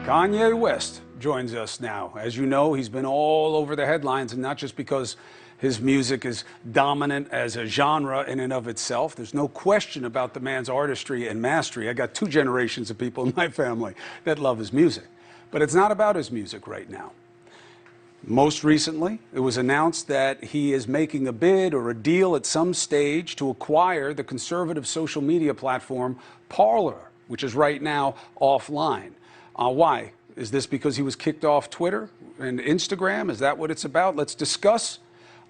Kanye West joins us now. As you know, he's been all over the headlines, and not just because his music is dominant as a genre in and of itself. There's no question about the man's artistry and mastery. I got two generations of people in my family that love his music. But it's not about his music right now. Most recently, it was announced that he is making a bid or a deal at some stage to acquire the conservative social media platform Parler, which is right now offline. Why? Is this because he was kicked off Twitter and Instagram? Is that what it's about? Let's discuss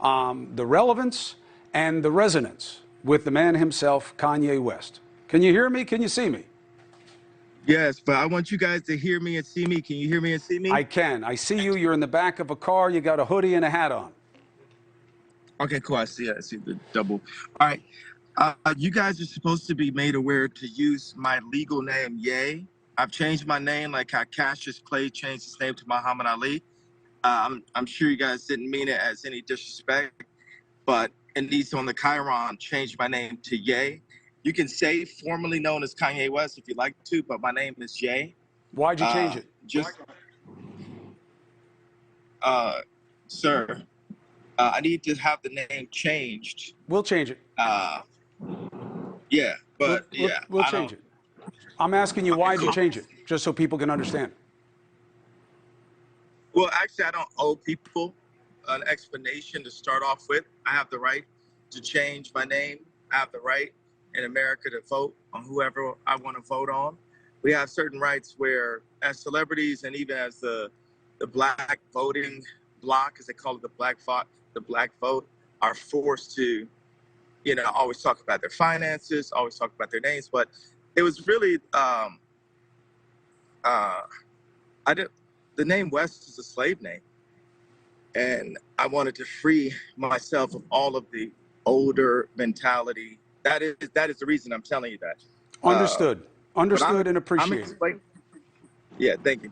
the relevance and the resonance with the man himself, Kanye West. Can you hear me? Can you see me? Yes, but I want you guys to hear me and see me. Can you hear me and see me? I can. I see you. You're in the back of a car. You got a hoodie and a hat on. Okay, cool. I see the double. All right. You guys are supposed to be made aware to use my legal name, Ye. I've changed my name like how Cassius Clay changed his name to Muhammad Ali. I'm sure you guys didn't mean it as any disrespect, but Anissa on the Chiron changed my name to Ye. You can say formerly known as Kanye West if you like to, but my name is Ye. Why'd you change it? Sir, I need to have the name changed. We'll change it. Yeah, but we'll change it. I'm asking you, why'd you change it? Just so people can understand. Well, actually, I don't owe people an explanation to start off with. I have the right to change my name. I have the right in America to vote on whoever I want to vote on. We have certain rights where, as celebrities and even as the black voting bloc, as they call it, the black vote, are forced to, always talk about their finances, always talk about their names. But it was really, the name West is a slave name. And I wanted to free myself of all of the older mentality. That is the reason I'm telling you that. Understood. Understood and appreciated. Yeah, thank you.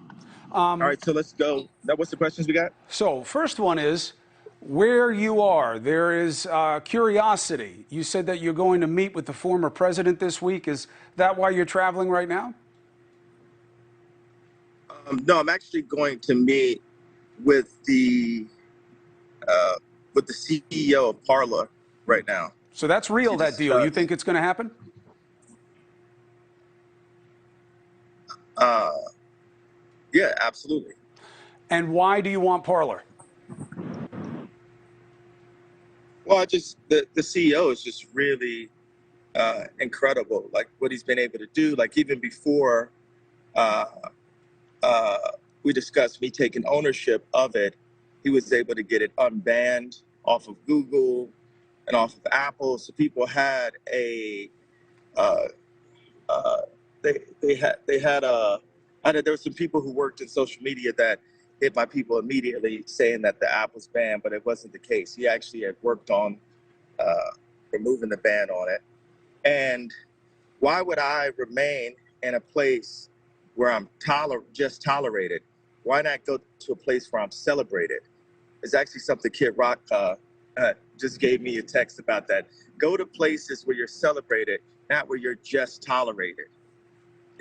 All right, so let's go. Now, what's the questions we got? So first one is, where you are, there is curiosity. You said that you're going to meet with the former president this week. Is that why you're traveling right now? No, I'm actually going to meet with the CEO of Parler right now. So that's real, that deal. You think it's going to happen? Yeah, absolutely. And why do you want Parler? Well, the CEO is just really incredible. Like what he's been able to do. Like even before we discussed me taking ownership of it, he was able to get it unbanned off of Google and off of Apple. So people had there were some people who worked in social media that hit my people immediately saying that the app was banned, but it wasn't the case. He actually had worked on removing the ban on it. And why would I remain in a place where I'm just tolerated? Why not go to a place where I'm celebrated? It's actually something Kid Rock just gave me a text about that. Go to places where you're celebrated, not where you're just tolerated.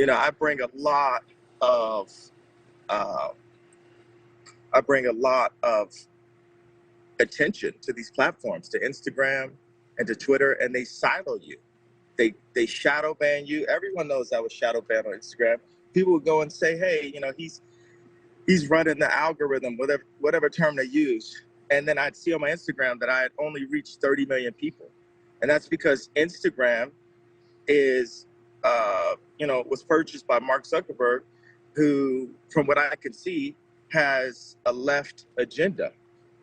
I bring a lot of attention to these platforms, to Instagram and to Twitter, and they silo you. They shadow ban you. Everyone knows I was shadow banned on Instagram. People would go and say, hey, he's running the algorithm, whatever term they use. And then I'd see on my Instagram that I had only reached 30 million people. And that's because Instagram is, was purchased by Mark Zuckerberg, who, from what I can see, has a left agenda.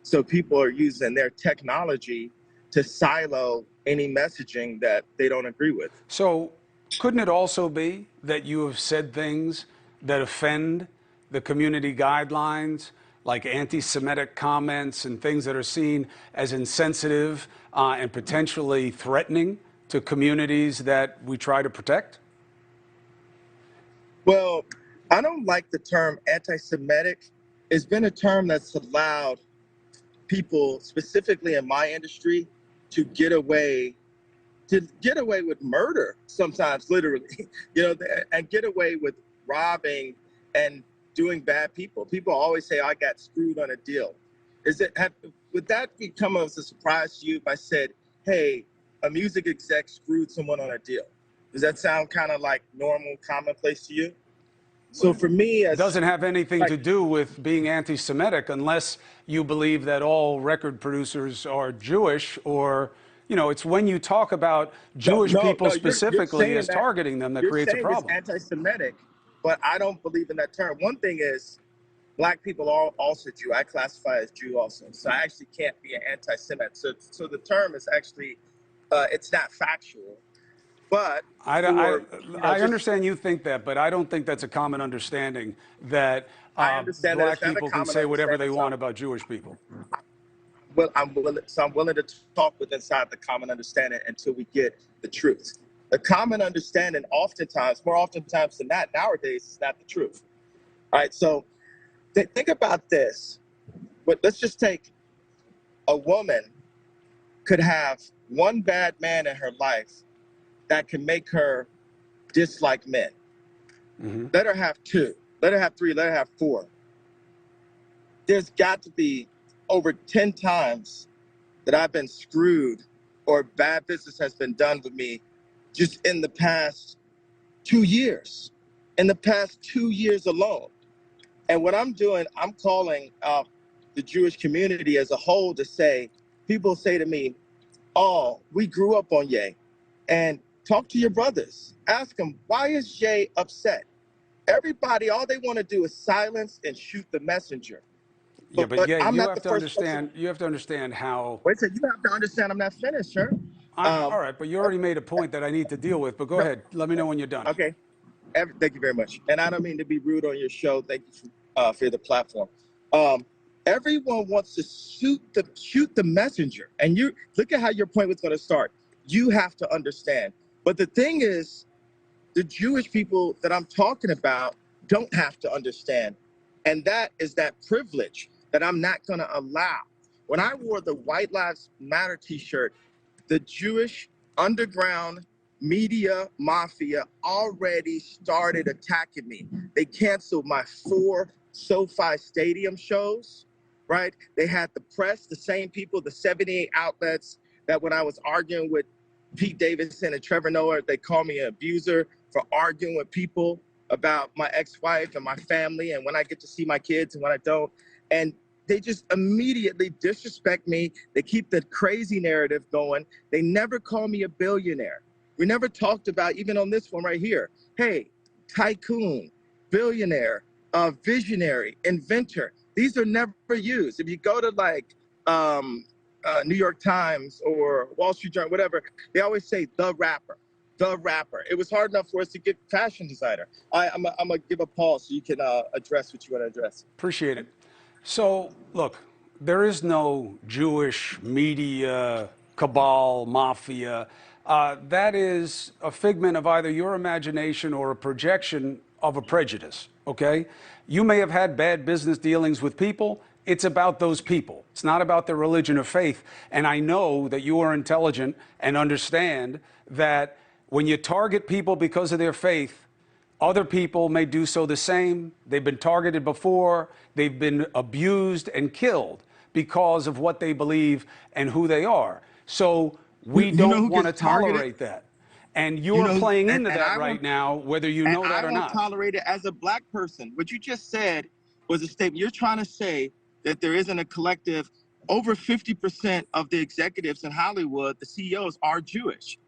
So people are using their technology to silo any messaging that they don't agree with. So couldn't it also be that you have said things that offend the community guidelines, like anti-Semitic comments and things that are seen as insensitive and potentially threatening to communities that we try to protect? Well, I don't like the term anti-Semitic. It's been a term that's allowed people, specifically in my industry, to get away with murder sometimes, literally, and get away with robbing and doing bad people. People always say, I got screwed on a deal. Would that become as a surprise to you if I said, hey, a music exec screwed someone on a deal? Does that sound kind of like normal, commonplace to you? So for me, It doesn't have anything to do with being anti-Semitic unless you believe that all record producers are Jewish, or, you know, it's when you talk about Jewish people specifically as targeting them that creates a problem. You're saying it's anti-Semitic, but I don't believe in that term. One thing is, Black people are also Jew. I classify as Jew also. So I actually can't be an anti-Semite. So the term is actually, it's not factual. But I understand you think that, but I don't think that's a common understanding that Black people can say whatever they want about Jewish people. Well, I'm willing to talk with inside the common understanding until we get the truth. The common understanding oftentimes, more oftentimes than not, nowadays is not the truth. All right, so think about this. But let's just take a woman could have one bad man in her life that can make her dislike men. Mm-hmm. Let her have two, let her have three, let her have four. There's got to be over 10 times that I've been screwed or bad business has been done with me just in the past 2 years, in the past 2 years alone. And what I'm doing, I'm calling out the Jewish community as a whole to say, people say to me, oh, we grew up on Ye. And talk to your brothers. Ask them, why is Jay upset? Everybody, all they want to do is silence and shoot the messenger. Yeah, but yeah, you have to understand. You have to understand how. Wait a second. You have to understand. I'm not finished, sir. All right, but you already made a point that I need to deal with. But go ahead. Let me know when you're done. Okay. Thank you very much. And I don't mean to be rude on your show. Thank you for the platform. Everyone wants to shoot the messenger, and you look at how your point was going to start. You have to understand. But the thing is, the Jewish people that I'm talking about don't have to understand. And that is that privilege that I'm not going to allow. When I wore the White Lives Matter t-shirt, the Jewish underground media mafia already started attacking me. They canceled my 4 SoFi Stadium shows, right? They had the press, the same people, the 78 outlets that when I was arguing with Pete Davidson and Trevor Noah, they call me an abuser for arguing with people about my ex-wife and my family and when I get to see my kids and when I don't. And they just immediately disrespect me. They keep the crazy narrative going. They never call me a billionaire. We never talked about, even on this one right here, hey, tycoon, billionaire, visionary, inventor. These are never used. If you go to like, New York Times or Wall Street Journal, whatever, they always say the rapper, the rapper. It was hard enough for us to get fashion designer. I'm gonna give a pause so you can address what you want to address. Appreciate it. So look, there is no Jewish media cabal, mafia. That is a figment of either your imagination or a projection of a prejudice, okay? You may have had bad business dealings with people. It's about those people. It's not about their religion or faith. And I know that you are intelligent and understand that when you target people because of their faith, other people may do so the same. They've been targeted before. They've been abused and killed because of what they believe and who they are. So we don't want to tolerate that. And you're playing into that right now, whether you know that or not. I won't tolerate it as a Black person. What you just said was a statement. You're trying to say that there isn't a collective. Over 50% of the executives in Hollywood, the CEOs, are Jewish.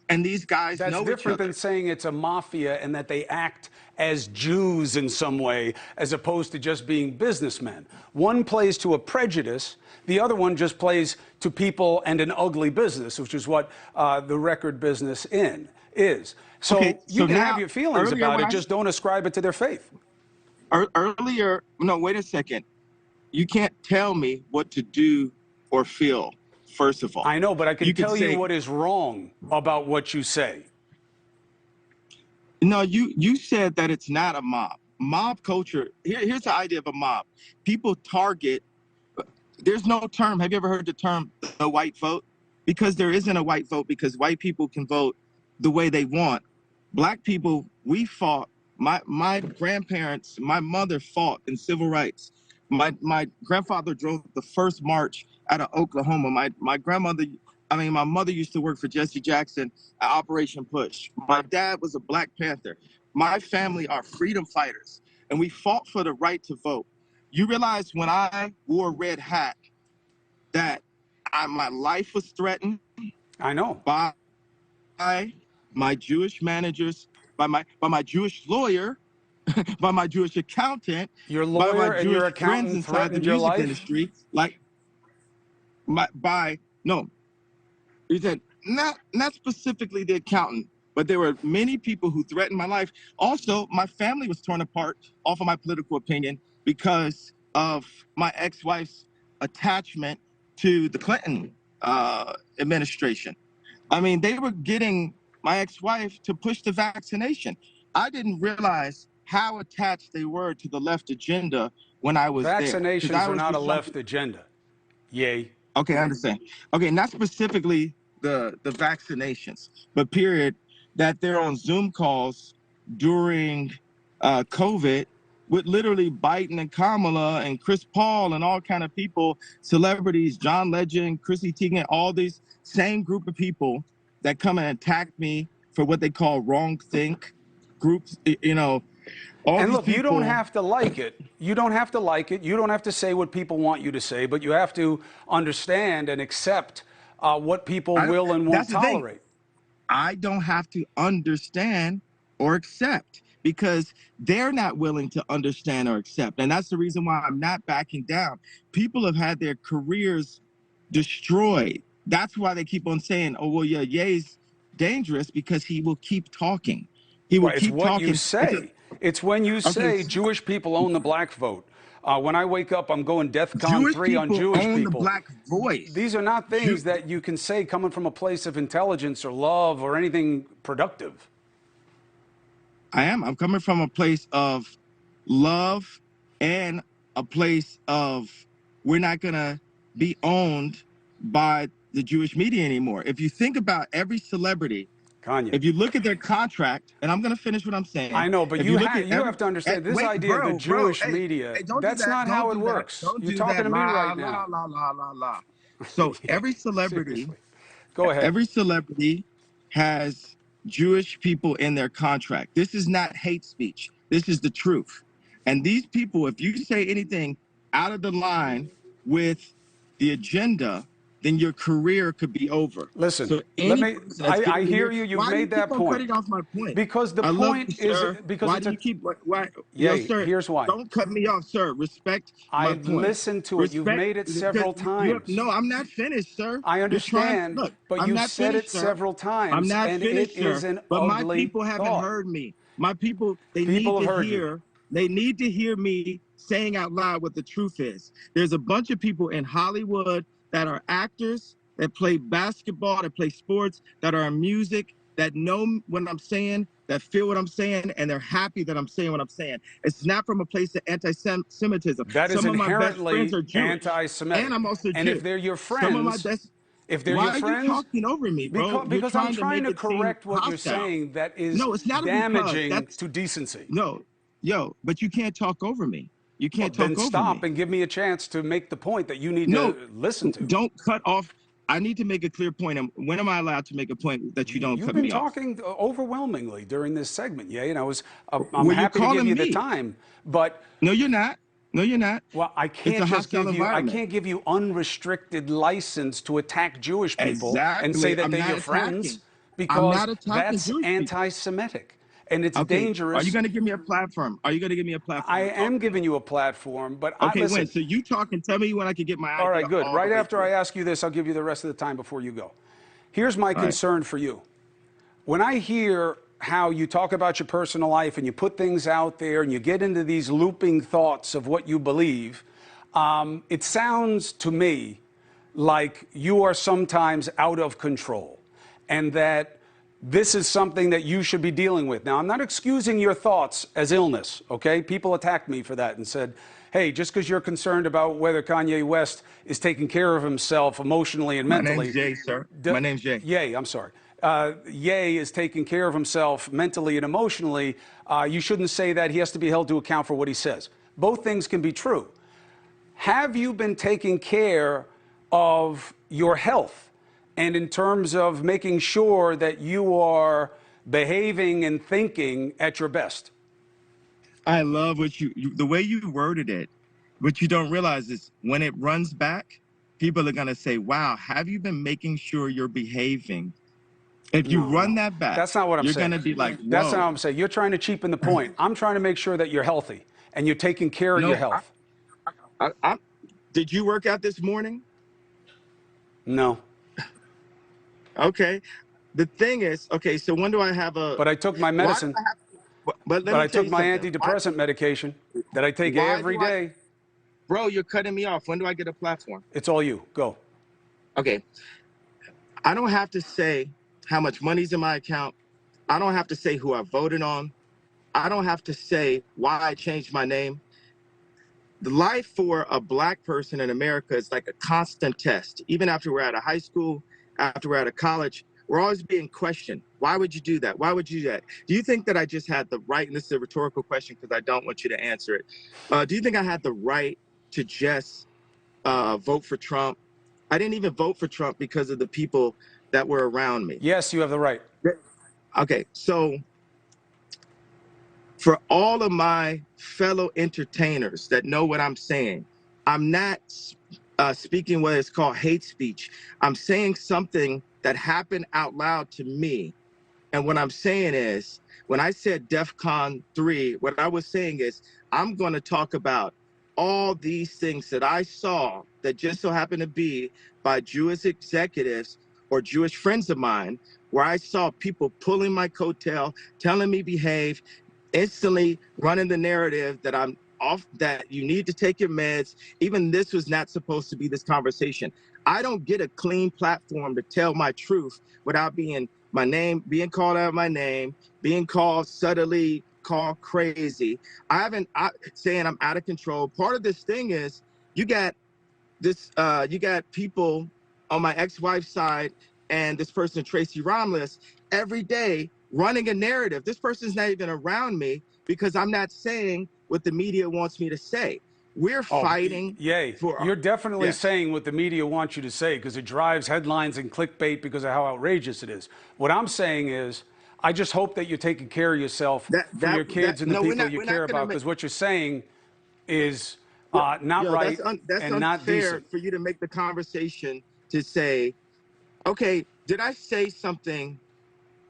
And these guys know each other. That's different than saying it's a mafia and that they act as Jews in some way, as opposed to just being businessmen. One plays to a prejudice. The other one just plays to people and an ugly business, which is what the record business is. So you can have your feelings about it, just don't ascribe it to their faith. Earlier, no, wait a second. You can't tell me what to do or feel, first of all. I know, but I can tell you what is wrong about what you say. No, you said that it's not a mob. Mob culture, here's the idea of a mob. People target, there's no term. Have you ever heard the term the white vote? Because there isn't a white vote, because white people can vote the way they want. Black people, we fought My grandparents, my mother fought in civil rights. My grandfather drove the first march out of Oklahoma. My mother used to work for Jesse Jackson at Operation Push. My dad was a Black Panther. My family are freedom fighters, and we fought for the right to vote. You realize when I wore a red hat that my life was threatened I know. by my Jewish managers, by my Jewish lawyer, by my Jewish accountant, Your by my lawyer and your Jewish friends accountant inside the threatened your music life? industry, like no, he said not specifically the accountant, but there were many people who threatened my life. Also, my family was torn apart off of my political opinion because of my ex-wife's attachment to the Clinton administration. I mean, they were getting my ex-wife to push the vaccination. I didn't realize how attached they were to the left agenda when I was there. Because Vaccinations I are was not a just trying to, left agenda. Yay. okay, I understand. Okay, not specifically the vaccinations, but period, that they're on Zoom calls during COVID with literally Biden and Kamala and Chris Paul and all kind of people, celebrities, John Legend, Chrissy Teigen, all these same group of people that come and attack me for what they call wrong think groups, all And these look, you don't people. have to like it. You don't have to like it. You don't have to say what people want you to say, but you have to understand and accept what people will and won't That's the thing. tolerate. I don't have to understand or accept because they're not willing to understand or accept. And that's the reason why I'm not backing down. People have had their careers destroyed. That's why they keep on saying, oh, well, yeah, Ye's dangerous because he will keep talking. He will Well, it's keep what you talking. say. It's when you Okay, say Jewish people own the black vote. When I wake up, I'm going DEFCON Jewish 3 on people Jewish own the people. black voice. These are not Jew- things that you can say coming from a place of intelligence or love or anything productive. I'm coming from a place of love and a place of we're not going to be owned by the Jewish media anymore. If you think about every celebrity, Kanye. if you look at their contract, and I'm going to finish what I'm saying. I know, but If you look at you have to understand this wait, idea of the bro, Jewish media. hey, don't do That's that. not Don't how it do that. works. Don't You're do talking that. to me La, right la, now. la, la, la, la. So Yeah, seriously. Go ahead. every celebrity has Jewish people in their contract. This is not hate speech. This is the truth. And these people, if you say anything out of the line with the agenda, then your career could be over. Listen, So any person that's I getting to hear hear, you. You've why do you made keep that on point. cutting off my point? Because the I love you, point is, sir. because Why it's do a, you keep, why, yo, yay, sir, here's why. don't cut me off, sir. Respect I my point. listened to it. You've Respect, made it because several you have, times. no, I'm not finished, sir. I You're trying, understand, look, but I'm you've not said it finished, sir. several I'm times, not and it finished, is sir. an But my ugly people haven't thought. heard me. My people, they People need have to heard you. hear, they need to hear me saying out loud what the truth is. There's a bunch of people in Hollywood that are actors, that play basketball, that play sports, that are in music, that know what I'm saying, that feel what I'm saying, and they're happy that I'm saying what I'm saying. It's not from a place of anti-Semitism. That is Some of my best friends inherently are Jewish, and anti-Semitic. I'm also And if Jew. they're your Some of my friends, best. if they're Why your are you friends, talking over me, bro? You're because I'm trying to trying make to it seem correct what you're hostile. saying that is No, it's not a because. damaging That's to decency. no, yo, but you can't talk over me. You Well, can't then talk over stop me. and give me a chance to make the point that you need No, to listen to. don't cut off. I need to make a clear point. And when am I allowed to make a point that you don't You've cut been me off? talking overwhelmingly during this segment, yeah, and I'm Well, you're happy to give calling you the me. time, but No, you're not. No, you're not. well, It's a hostile I environment. can't give you unrestricted license to attack Jewish people and say Exactly. that I'm they're not your friends attacking. I'm because not attacking that's Jewish people. anti-Semitic and it's Okay. Are you dangerous. going to give me a platform? Are you going to give me a I platform to talk am to me? giving you a platform, but I Okay, when? listen. So you talk and tell me when I can get my All idea right, good. all the Right way after I through. ask you this, I'll give you the rest of the time before you go. Here's my All right. concern for you. When I hear how you talk about your personal life and you put things out there and you get into these looping thoughts of what you believe, it sounds to me like you are sometimes out of control and that this is something that you should be dealing with. Now, I'm not excusing your thoughts as illness, okay? People attacked me for that and said, hey, just because you're concerned about whether Kanye West is taking care of himself emotionally and My name's mentally, Jay, sir. My name's Jay. yay, I'm sorry. Ye is taking care of himself mentally and emotionally, you shouldn't say that he has to be held to account for what he says. Both things can be true. Have you been taking care of your health? And in terms of making sure that you are behaving and thinking at your best? I love what the way you worded it. What you don't realize is when it runs back, people are going to say, wow, have you been making sure you're behaving? If you No, run no. that back, That's not what I'm you're saying. going to be like, That's not what whoa. I'm saying. You're trying to cheapen the point. I'm trying to make sure that you're healthy and you're taking care of your No, health. did you work out this morning? No. Okay. The thing is, okay, so when do I have But I took my why do medicine. I have, but let But me I tell took you my something. antidepressant medication that I take Why every do I, day. bro, you're cutting me off. When do I get a platform? It's all you. Go. Okay. I don't have to say how much money's in my account. I don't have to say who I voted on. I don't have to say why I changed my name. The life for a Black person in America is like a constant test. Even after we're out of high school, after we're out of college, we're always being questioned. Why would you do that? Why would you do that? Do you think that I just had the right, and this is a rhetorical question because I don't want you to answer it. Do you think I had the right to just vote for Trump? I didn't even vote for Trump because of the people that were around me. Yes, you have the right. Okay, so for all of my fellow entertainers that know what I'm saying, I'm not speaking what is called hate speech. I'm saying something that happened out loud to me. And what I'm saying is, when I said DEF CON 3, what I was saying is, I'm going to talk about all these things that I saw that just so happened to be by Jewish executives or Jewish friends of mine, where I saw people pulling my coattail, telling me behave, instantly running the narrative that I'm off, that you need to take your meds. Even this was not supposed to be this conversation. I don't get a clean platform to tell my truth without being my name, being called out my name, being called subtly called crazy. Saying I'm out of control. Part of this thing is you got you got people on my ex-wife's side and this person, Tracy Romulus, every day running a narrative. This person's not even around me because I'm not saying what the media wants me to say. We're fighting Yay. for, You're definitely yes. saying what the media wants you to say because it drives headlines and clickbait because of how outrageous it is. What I'm saying is, I just hope that you're taking care of yourself for your kids and the No, people you we're care not gonna about make. because what you're saying is not Yo, right that's and not unfair decent. for you to make the conversation to say, okay, did I say something?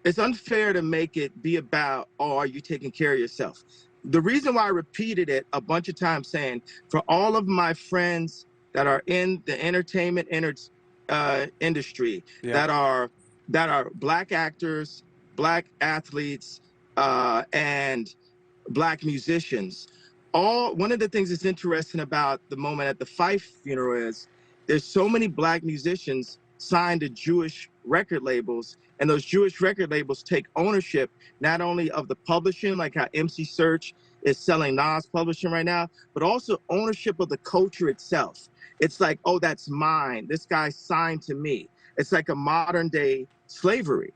It's unfair to make it be about, oh, are you taking care of yourself? The reason why I repeated it a bunch of times saying, for all of my friends that are in the entertainment industry, Yeah. that are Black actors, Black athletes, and Black musicians. One of the things that's interesting about the moment at the Fife funeral is there's so many Black musicians signed to Jewish record labels, and those Jewish record labels take ownership not only of the publishing, like how MC Search is selling Nas publishing right now, but also ownership of the culture itself. It's like, oh, that's mine. This guy signed to me. It's like a modern day slavery.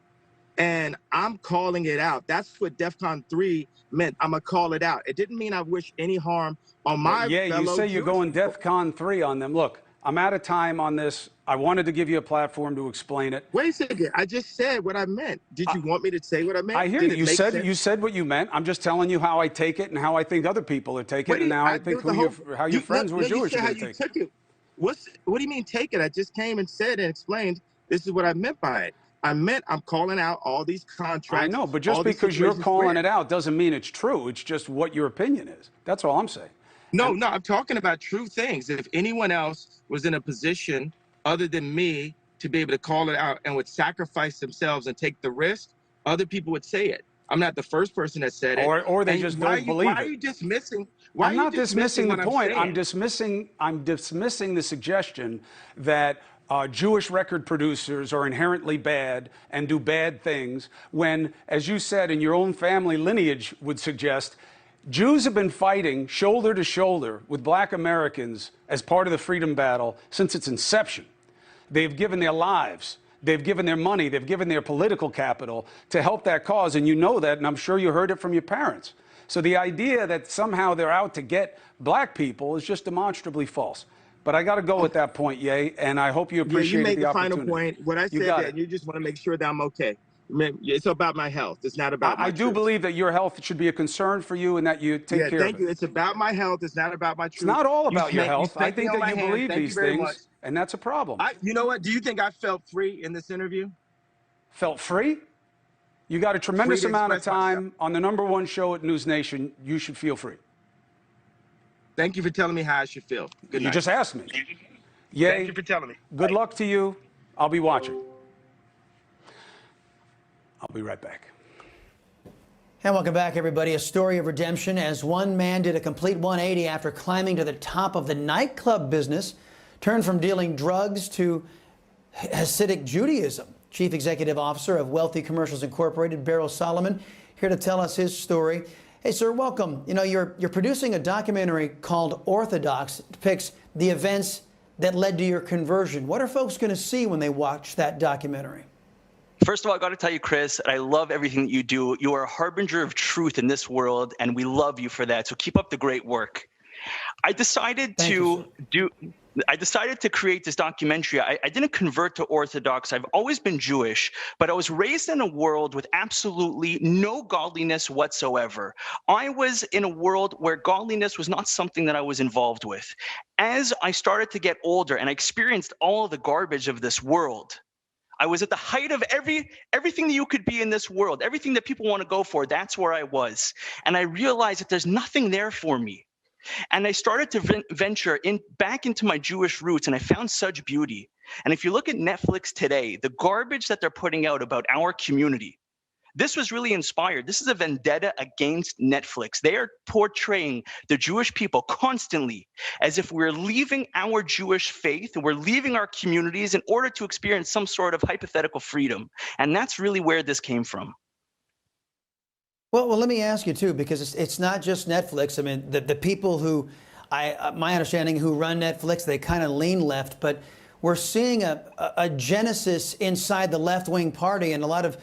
And I'm calling it out. That's what DEF CON 3 meant. I'm going to call it out. It didn't mean I wish any harm on Well, my yeah, you fellow say you're Jewish going people. DEF CON 3 on them. Look, I'm out of time on this. I wanted to give you a platform to explain it. Wait a second. I just said what I meant. Did you want me to say what I meant? I hear you. Did it make You sense? said what you meant. I'm just telling you how I take it and how I think other people are taking it, and how I There think was a whole, how your friends who are you Jewish are said how going to you take it. took it. What do you mean take it? I just came and said and explained this is what I meant by it. I meant I'm calling out all these I contracts, know, but just all these because you're situations calling where. it out doesn't mean it's true. It's just what your opinion is. That's all I'm saying. No, And no, I'm talking about true things. If anyone else was in a position other than me to be able to call it out and would sacrifice themselves and take the risk, other people would say it. I'm not the first person that said it. or they And just don't why believe are it. you dismissing? Why I'm are you not dismissing dismissing the what I'm point. saying? I'm dismissing the suggestion that Jewish record producers are inherently bad and do bad things when, as you said, in your own family lineage would suggest, Jews have been fighting shoulder to shoulder with Black Americans as part of the freedom battle since its inception. They've given their lives. They've given their money, they've given their political capital to help that cause, and you know that, and I'm sure you heard it from your parents. So the idea that somehow they're out to get black people is just demonstrably false. But I got to go at that point, Ye, and I hope you appreciate made the final opportunity. point. What I said that, you just want to make sure that I'm okay. It's about my health. It's not about my I do truth. believe that your health should be a concern for you and that you take care of it. Thank you. It's about my health. It's not about my truth. It's not all about your health. I think that you believe Thank these you very things, much. and that's a problem. You know what? Do you think I felt free in this interview? Felt free? You got a tremendous amount of time on the #1 show at News Nation. You should feel free. Thank you for telling me how I should feel. Good night. You just asked me. Yay. Thank you for telling me. Good luck to you. I'll be watching. I'll be right back. And welcome back, everybody. A story of redemption as one man did a complete 180 after climbing to the top of the nightclub business, turned from dealing drugs to Hasidic Judaism. Chief Executive Officer of Wealthy Commercials Incorporated, Beryl Solomon, here to tell us his story. Hey, sir, welcome. You know, you're producing a documentary called Orthodox. It depicts the events that led to your conversion. What are folks going to see when they watch that documentary? First of all, I got to tell you, Chris, I love everything that you do. You are a harbinger of truth in this world, and we love you for that. So keep up the great work. I decided to create this documentary. I didn't convert to Orthodox. I've always been Jewish, but I was raised in a world with absolutely no godliness whatsoever. I was in a world where godliness was not something that I was involved with. As I started to get older and I experienced all of the garbage of this world, I was at the height of everything that you could be in this world, everything that people want to go for, that's where I was. And I realized that there's nothing there for me. And I started to venture back into my Jewish roots, and I found such beauty. And if you look at Netflix today, the garbage that they're putting out about our community, this was really inspired. This is a vendetta against Netflix. They are portraying the Jewish people constantly as if we're leaving our Jewish faith and we're leaving our communities in order to experience some sort of hypothetical freedom. And that's really where this came from. Well, let me ask you, too, because it's not just Netflix. I mean, the people who, my understanding, who run Netflix, they kind of lean left. But we're seeing a genesis inside the left-wing party, and a lot of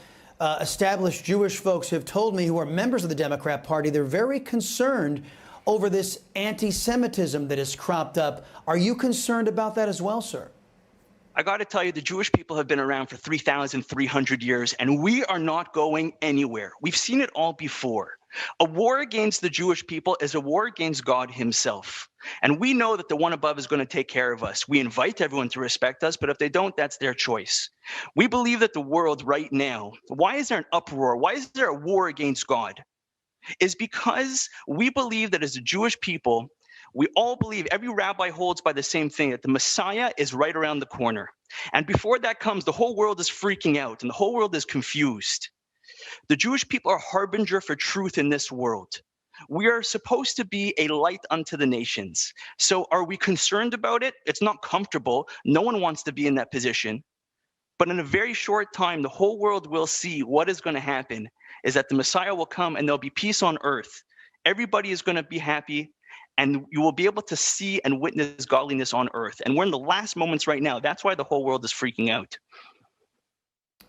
established Jewish folks have told me, who are members of the Democrat Party, they're very concerned over this anti-Semitism that has cropped up. Are you concerned about that as well, sir? I got to tell you, the Jewish people have been around for 3,300 years, and we are not going anywhere. We've seen it all before. A war against the Jewish people is a war against God himself. And we know that the one above is going to take care of us. We invite everyone to respect us, but if they don't, that's their choice. We believe that the world right now, why is there an uproar? Why is there a war against God? Is because we believe that as a Jewish people, we all believe, every rabbi holds by the same thing, that the Messiah is right around the corner. And before that comes, the whole world is freaking out and the whole world is confused. The Jewish people are harbinger for truth in this world. We are supposed to be a light unto the nations. So are we concerned about it? It's not comfortable. No one wants to be in that position. But in a very short time, the whole world will see what is going to happen, is that the Messiah will come and there'll be peace on earth. Everybody is going to be happy. And you will be able to see and witness godliness on earth. And we're in the last moments right now. That's why the whole world is freaking out.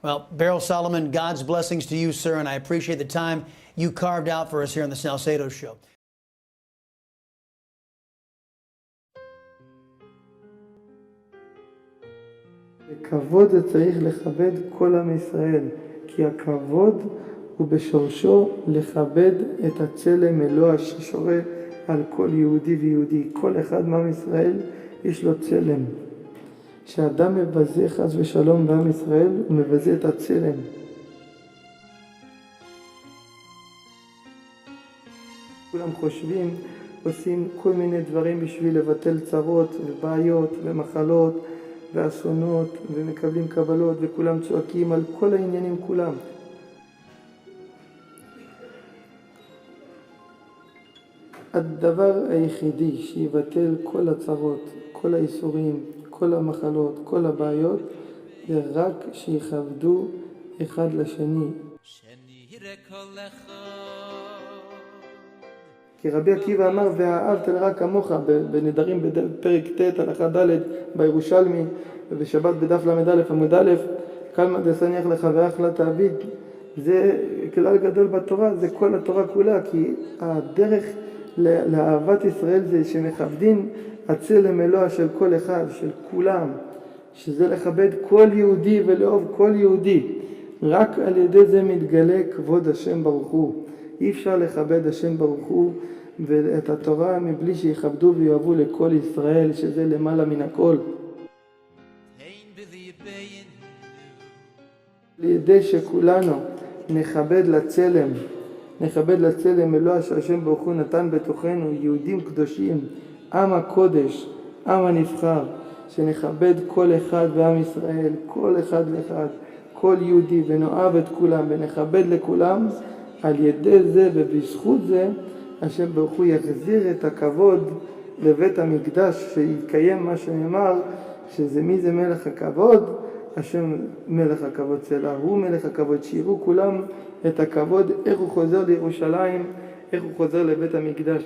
Well, Beryl Solomon, God's blessings to you, sir, and I appreciate the time you carved out for us here on the Salcedo Show. בכבוד זה צריך לכבד כל עם ישראל, כי הכבוד הוא בשורשו לכבד את הצלם אלוה ששורה על כל יהודי ויהודי. כל אחד מעם ישראל יש לו צלם. כשאדם מבזה חס ושלום בעם ישראל, הוא מבזה את הצלם. כולם חושבים, עושים כל מיני דברים בשביל לבטל צרות ובעיות ומחלות ואסונות, ומקבלים קבלות, וכולם צועקים על כל העניינים כולם. הדבר היחידי שיבטל כל הצרות, כל האיסורים, כל המחלות, כל הבעיות, זה רק שיכבדו אחד לשני. כי רבי עקיבא אמר, ואהבת לרע כמוך, בנדרים בפרק ט' הלכה ד' בירושלמי, ובשבת בדף ל"א עמוד א', קלמא דשניח לחברך לא תעביד. זה כלל גדול בתורה, זה כל התורה כולה, כי הדרך לאהבת ישראל זה שמכבדים הצלם אלוה של כל אחד, של כולם, שזה לכבד כל יהודי ולאהוב כל יהודי. רק על ידי זה מתגלה כבוד השם ברוך הוא. אי אפשר לכבד השם ברוך הוא ואת התורה מבלי שיכבדו ויאהבו לכל ישראל, שזה למעלה מן הכל. על ידי שכולנו נכבד לצלם אלוה שהשם ברוך הוא נתן בתוכנו, יהודים קדושים, עם הקודש, עם הנבחר, שנכבד כל אחד בעם ישראל, כל אחד ואחד, כל יהודי, ונאהב את כולם ונכבד לכולם. על ידי זה ובזכות זה השם ברוך הוא יחזיר את הכבוד לבית המקדש, שיתקיים מה שנאמר, שזה מי זה מלך הכבוד? השם מלך הכבוד סלע, הוא מלך הכבוד. שיראו כולם את הכבוד, איך הוא חוזר לירושלים, איך הוא חוזר לבית המקדש.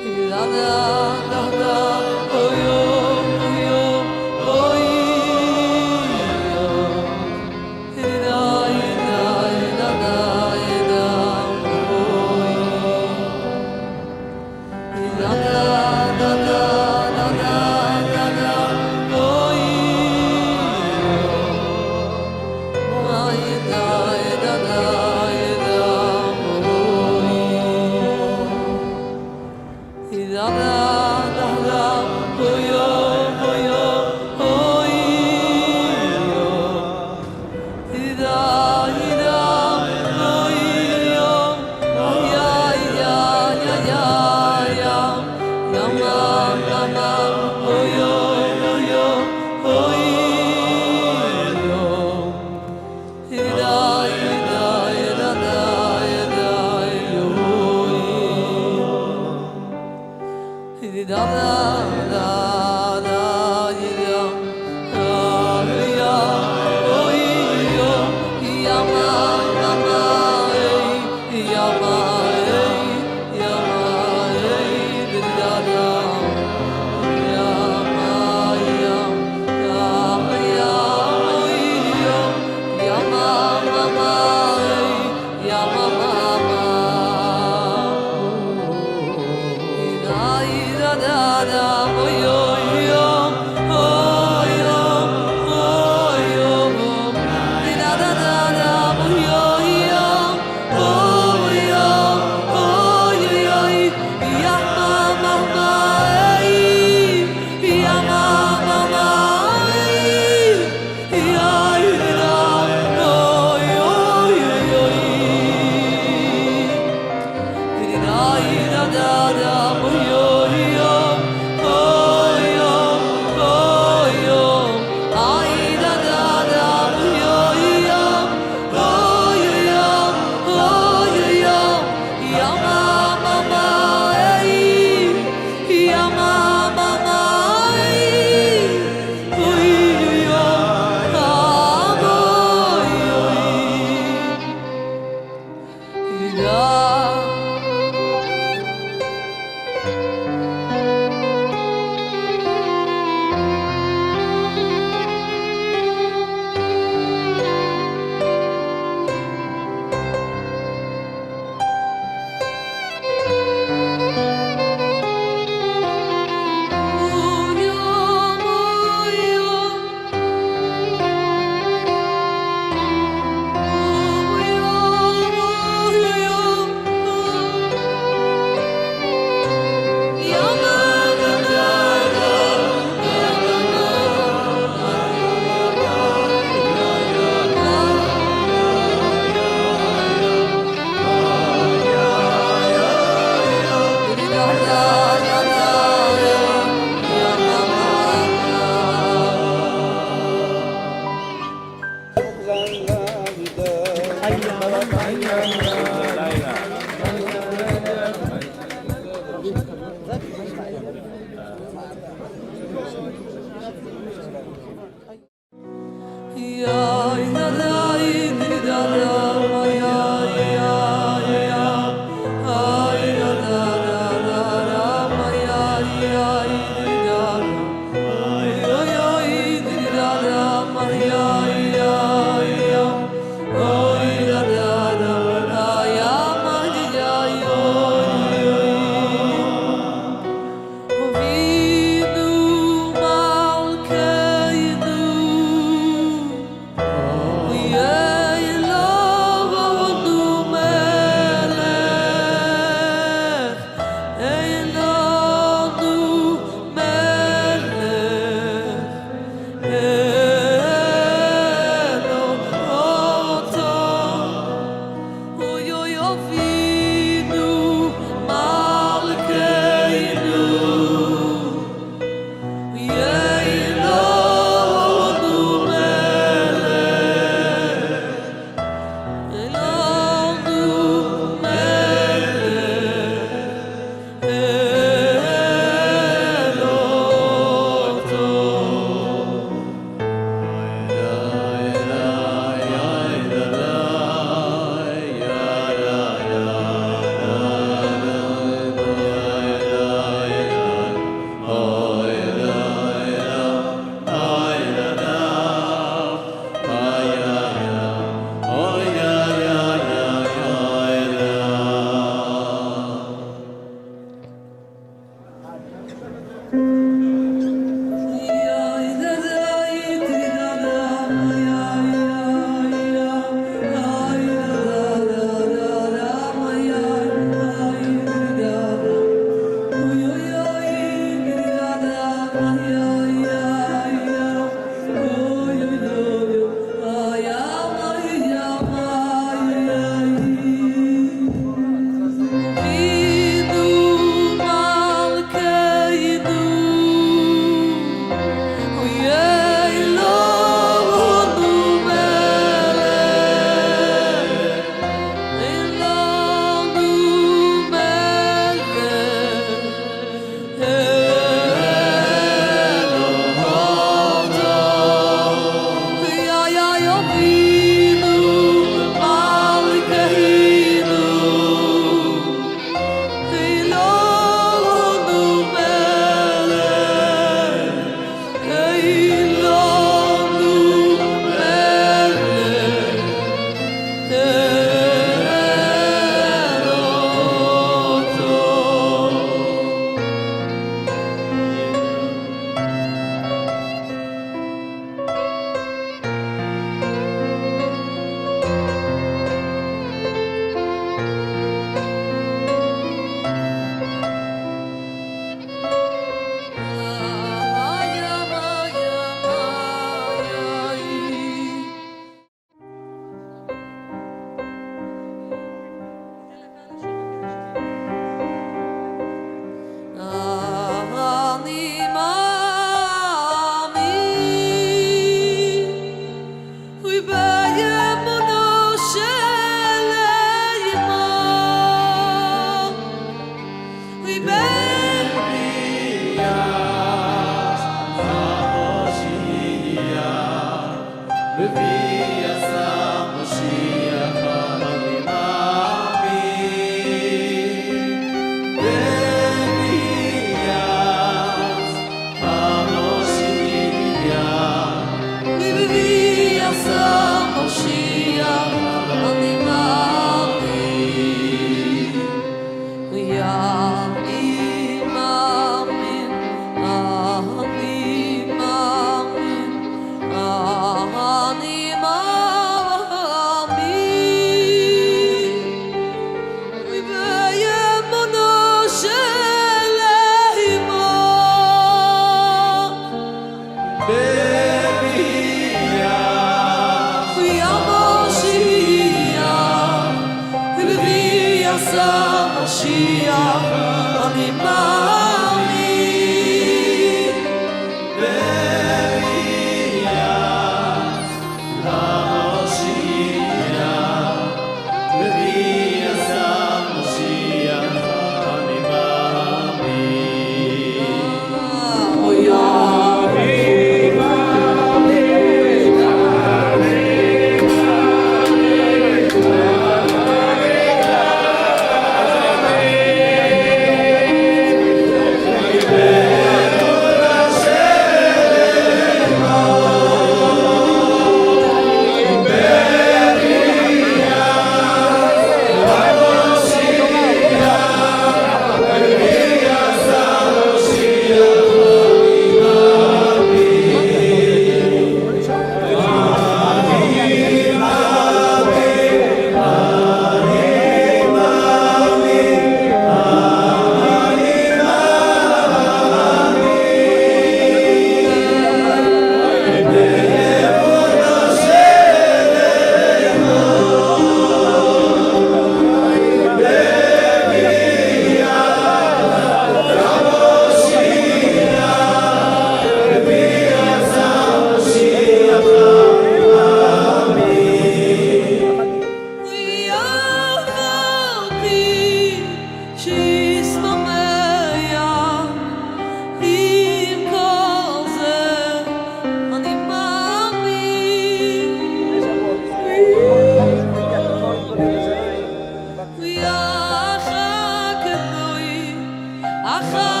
Achai